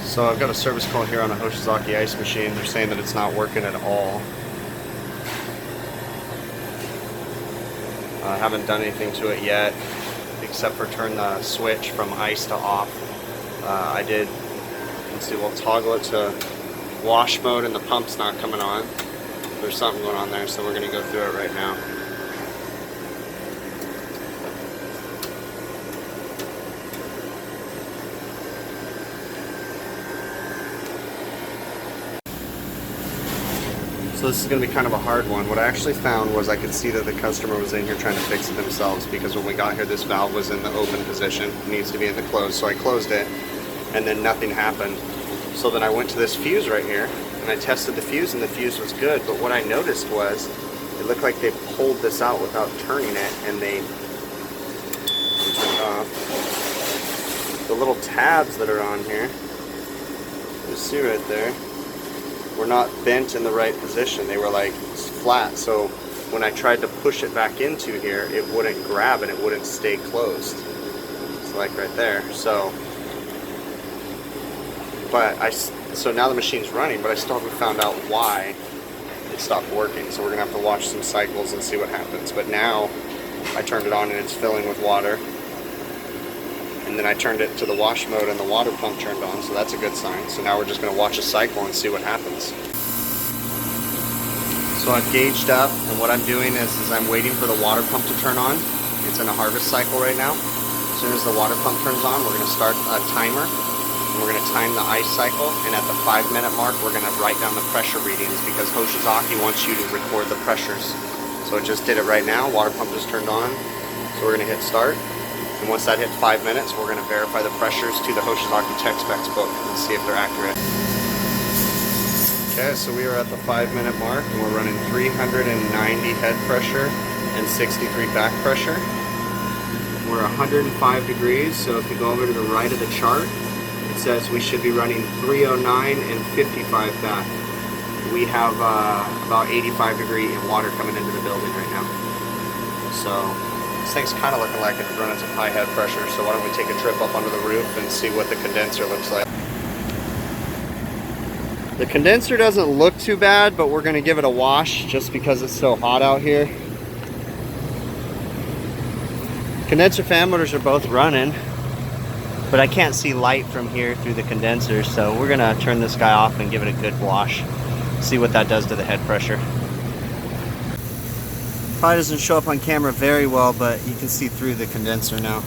So I've got a service call here on a Hoshizaki Ice Machine. They're saying that it's not working at all. I haven't done anything to it yet, except for turn the switch from ice to off. I did, let's see, we'll toggle it to wash mode and the pump's not coming on. There's something going on there, so we're going to go through it right now. So this is going to be kind of a hard one. What I actually found was I could see that the customer was in here trying to fix it themselves, because when we got here this valve was in the open position. It needs to be in the closed, so I closed it and then nothing happened. So then I went to this fuse right here and I tested the fuse and the fuse was good, but what I noticed was it looked like they pulled this out without turning it, and they turned it off. The little tabs that are on here, you see right there, were not bent in the right position. They were like flat, so when I tried to push it back into here, it wouldn't grab and it wouldn't stay closed. It's like right there. So now the machine's running, but I still haven't found out why it stopped working. So we're gonna have to watch some cycles and see what happens. But now I turned it on and it's filling with water. And then I turned it to the wash mode and the water pump turned on, so that's a good sign. So now we're just going to watch a cycle and see what happens. So I've gauged up, and what I'm doing is I'm waiting for the water pump to turn on. It's in a harvest cycle right now. As soon as the water pump turns on, we're going to start a timer. And we're going to time the ice cycle, and at the 5-minute mark, we're going to write down the pressure readings, because Hoshizaki wants you to record the pressures. So it just did it right now. Water pump just turned on. So we're going to hit start. And once that hits 5 minutes, we're going to verify the pressures to the Hoshizaki tech specs book and see if they're accurate. Okay, so we are at the 5-minute mark and we're running 390 head pressure and 63 back pressure. We're 105 degrees, so if you go over to the right of the chart, it says we should be running 309 and 55 back. We have about 85 degree water coming into the building right now. So this thing's kind of looking like it's running some high head pressure, so why don't we take a trip up onto the roof and see what the condenser looks like. The condenser doesn't look too bad, but we're going to give it a wash just because it's so hot out here. Condenser fan motors are both running, but I can't see light from here through the condenser, so we're going to turn this guy off and give it a good wash. See what that does to the head pressure. Probably doesn't show up on camera very well, but you can see through the condenser now.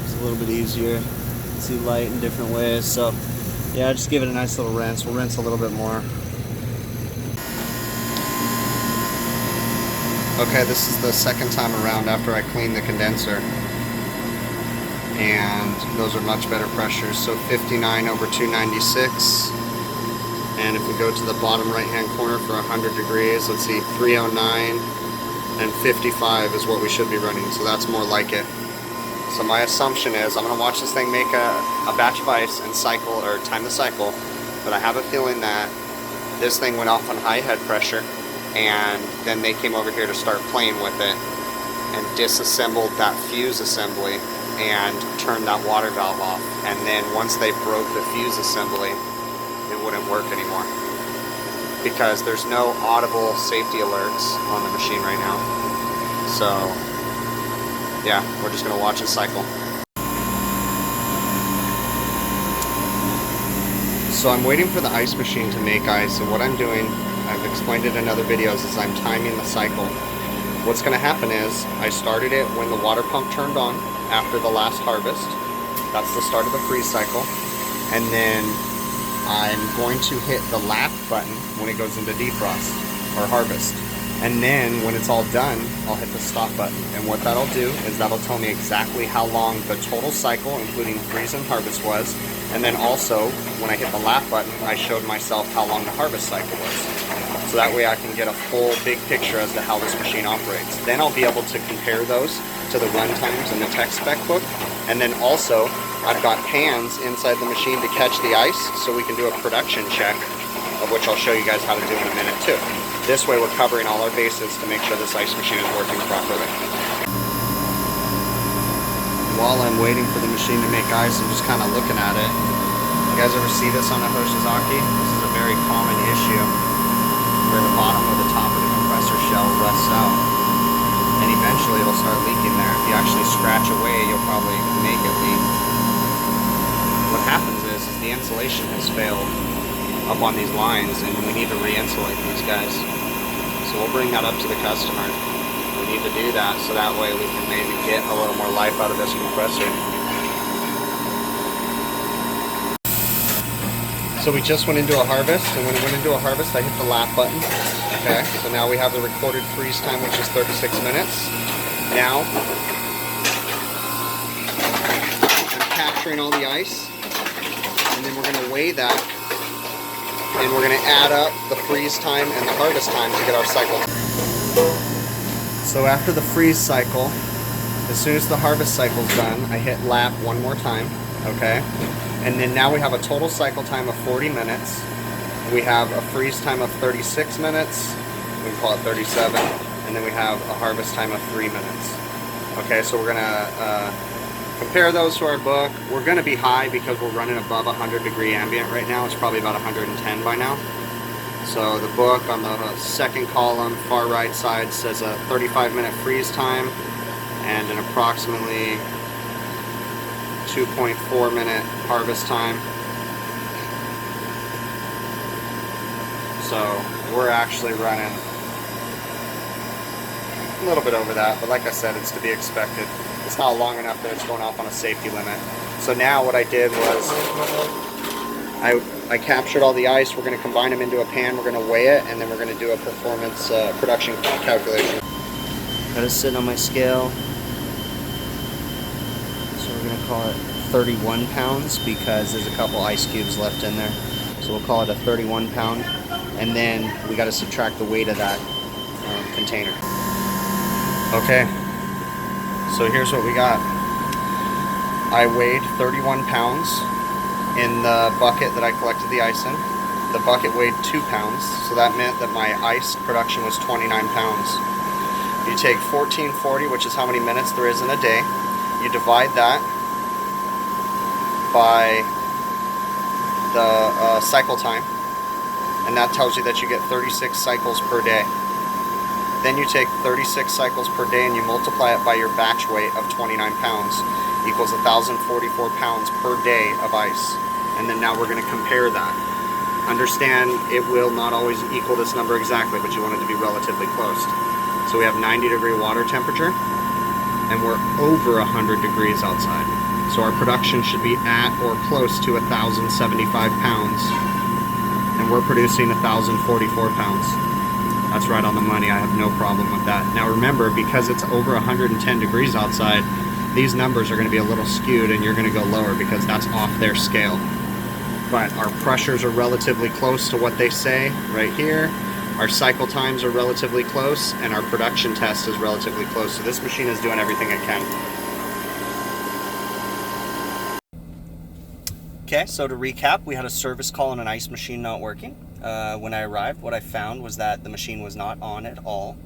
It's a little bit easier. See light in different ways. So yeah, just give it a nice little rinse. We'll rinse a little bit more. Okay, this is the second time around after I cleaned the condenser, and those are much better pressures. So 59 over 296. And if we go to the bottom right hand corner for 100 degrees, let's see, 309 and 55 is what we should be running, so that's more like it. So my assumption is I'm going to watch this thing make a batch of ice and cycle, or time the cycle, but I have a feeling that this thing went off on high head pressure, and then they came over here to start playing with it and disassembled that fuse assembly and turned that water valve off. And then once they broke the fuse assembly, it wouldn't work anymore, because there's no audible safety alerts on the machine right now. So yeah, we're just gonna watch it cycle. So I'm waiting for the ice machine to make ice, and what I'm doing, I've explained it in other videos, is I'm timing the cycle. What's gonna happen is I started it when the water pump turned on after the last harvest. That's the start of the freeze cycle. And then I'm going to hit the lap button when it goes into defrost or harvest. And then when it's all done, I'll hit the stop button. And what that'll do is that'll tell me exactly how long the total cycle, including freeze and harvest, was. And then also, when I hit the lap button, I showed myself how long the harvest cycle was. So that way I can get a full big picture as to how this machine operates. Then I'll be able to compare those to the run times in the tech spec book. And then also, I've got pans inside the machine to catch the ice, so we can do a production check, of which I'll show you guys how to do in a minute too. This way we're covering all our bases to make sure this ice machine is working properly. while I'm waiting for the machine to make ice, I'm just kind of looking at it. You guys ever see this on a Hoshizaki? This is a very common issue where the bottom or the top of the compressor shell rusts out. And eventually it'll start leaking there. If you actually scratch away, you'll probably make it leak. What happens is the insulation has failed up on these lines, and we need to re-insulate these guys. So we'll bring that up to the customer. We need to do that so that way we can maybe get a little more life out of this compressor. So we just went into a harvest, and when it went into a harvest, I hit the lap button. Okay, so now we have the recorded freeze time, which is 36 minutes. Now, I'm capturing all the ice, and then we're going to weigh that, and we're going to add up the freeze time and the harvest time to get our cycle time. So after the freeze cycle, as soon as the harvest cycle's done, I hit lap one more time, okay? And then now we have a total cycle time of 40 minutes. We have a freeze time of 36 minutes, we can call it 37, and then we have a harvest time of 3 minutes. Okay, so we're gonna compare those to our book. We're gonna be high because we're running above 100-degree ambient right now. It's probably about 110 by now. So the book on the second column, far right side, says a 35-minute freeze time and an approximately 2.4-minute harvest time. So we're actually running a little bit over that, but like I said, it's to be expected. It's not long enough that it's going off on a safety limit. So now what I did was I captured all the ice. We're going to combine them into a pan, we're going to weigh it, and then we're going to do a performance production calculation. Got it sitting on my scale. So we're going to call it 31 pounds because there's a couple ice cubes left in there. So we'll call it a 31 pound. And then we got to subtract the weight of that container. Okay, so here's what we got. I weighed 31 pounds in the bucket that I collected the ice in. The bucket weighed 2 pounds, so that meant that my ice production was 29 pounds. You take 1440, which is how many minutes there is in a day. You divide that by the cycle time, and that tells you that you get 36 cycles per day. Then you take 36 cycles per day and you multiply it by your batch weight of 29 pounds, equals 1,044 pounds per day of ice. And then now we're going to compare that. Understand it will not always equal this number exactly, but you want it to be relatively close. So we have 90-degree water temperature, and we're over 100 degrees outside. So our production should be at or close to 1,075 pounds. And we're producing 1,044 pounds. That's right on the money. I have no problem with that. Now remember, because it's over 110 degrees outside, these numbers are going to be a little skewed and you're going to go lower because that's off their scale. But our pressures are relatively close to what they say right here. Our cycle times are relatively close, and our production test is relatively close. So this machine is doing everything it can. Okay, so to recap, we had a service call on an ice machine not working. When I arrived, what I found was that the machine was not on at all.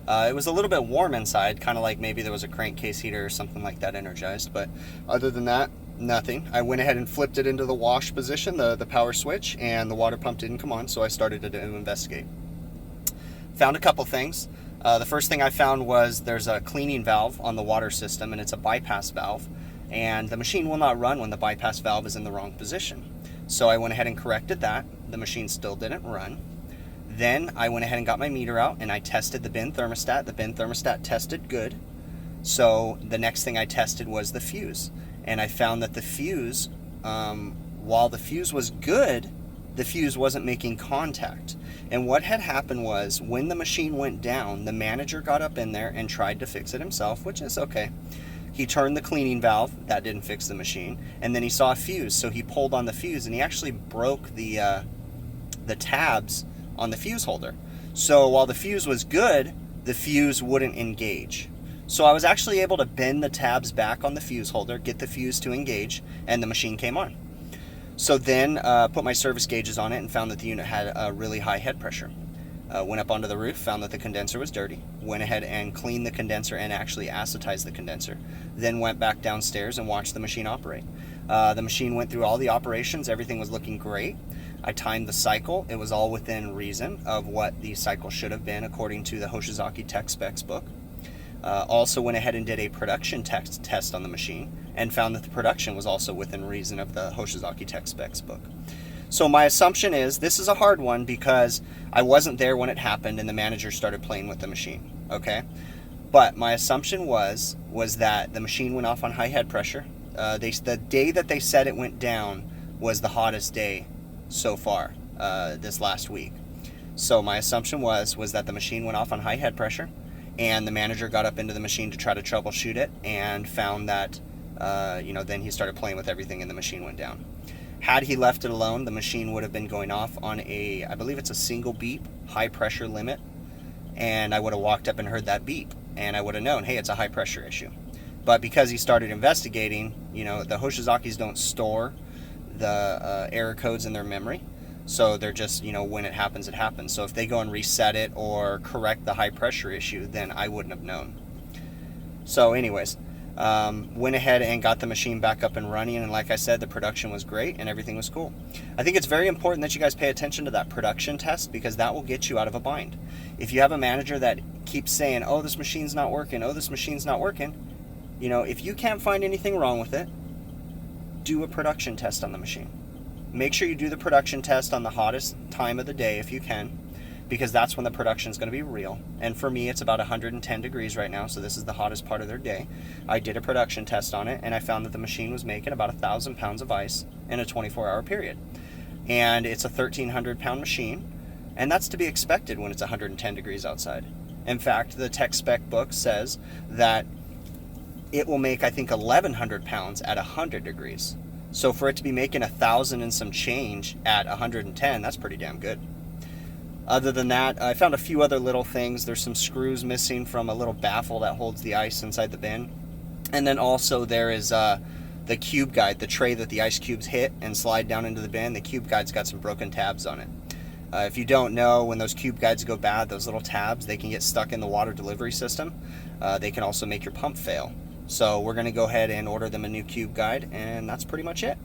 It was a little bit warm inside, kind of like maybe there was a crankcase heater or something like that energized, but other than that, nothing. I went ahead and flipped it into the wash position, the power switch, and the water pump didn't come on, so I started to investigate. Found a couple things. The first thing I found was there's a cleaning valve on the water system, and it's a bypass valve, and the machine will not run when the bypass valve is in the wrong position. So I went ahead and corrected that. The machine still didn't run. Then I went ahead and got my meter out and I tested the bin thermostat. The bin thermostat tested good. So the next thing I tested was the fuse. And I found that the fuse, while the fuse was good, the fuse wasn't making contact. And what had happened was when the machine went down, the manager got up in there and tried to fix it himself, which is okay. He turned the cleaning valve, that didn't fix the machine, and then he saw a fuse, so he pulled on the fuse and he actually broke the tabs on the fuse holder. So while the fuse was good, the fuse wouldn't engage. So I was actually able to bend the tabs back on the fuse holder, get the fuse to engage, and the machine came on. So then put my service gauges on it and found that the unit had a really high head pressure. Went up onto the roof, found that the condenser was dirty, went ahead and cleaned the condenser and actually acetized the condenser. Then went back downstairs and watched the machine operate. The machine went through all the operations, everything was looking great. I timed the cycle, it was all within reason of what the cycle should have been according to the Hoshizaki Tech Specs book. Also went ahead and did a production test on the machine and found that the production was also within reason of the Hoshizaki Tech Specs book. So my assumption is, this is a hard one because I wasn't there when it happened and the manager started playing with the machine, okay? But my assumption was that the machine went off on high head pressure. The day that they said it went down was the hottest day so far this last week. So my assumption was that the machine went off on high head pressure, and the manager got up into the machine to try to troubleshoot it and found that, then he started playing with everything and the machine went down. Had he left it alone, the machine would have been going off on I believe it's a single beep, high pressure limit, and I would have walked up and heard that beep, and I would have known, hey, it's a high pressure issue. But because he started investigating, the Hoshizakis don't store the error codes in their memory, so they're just, when it happens, it happens. So if they go and reset it or correct the high pressure issue, then I wouldn't have known. So anyways, went ahead and got the machine back up and running, and like I said, the production was great and everything was cool. I think it's very important that you guys pay attention to that production test, because that will get you out of a bind. If you have a manager that keeps saying, oh, this machine's not working, oh, this machine's not working, if you can't find anything wrong with it, do a production test on the machine. Make sure you do the production test on the hottest time of the day if you can, because that's when the production is going to be real. And for me, it's about 110 degrees right now, so this is the hottest part of their day. I did a production test on it, and I found that the machine was making about 1,000 pounds of ice in a 24-hour period. And it's a 1,300-pound machine, and that's to be expected when it's 110 degrees outside. In fact, the tech spec book says that it will make, I think, 1,100 pounds at 100 degrees. So for it to be making 1,000 and some change at 110, that's pretty damn good. Other than that, I found a few other little things. There's some screws missing from a little baffle that holds the ice inside the bin. And then also there is the cube guide, the tray that the ice cubes hit and slide down into the bin. The cube guide's got some broken tabs on it. If you don't know, when those cube guides go bad, those little tabs, they can get stuck in the water delivery system. They can also make your pump fail. So we're going to go ahead and order them a new cube guide, and that's pretty much it.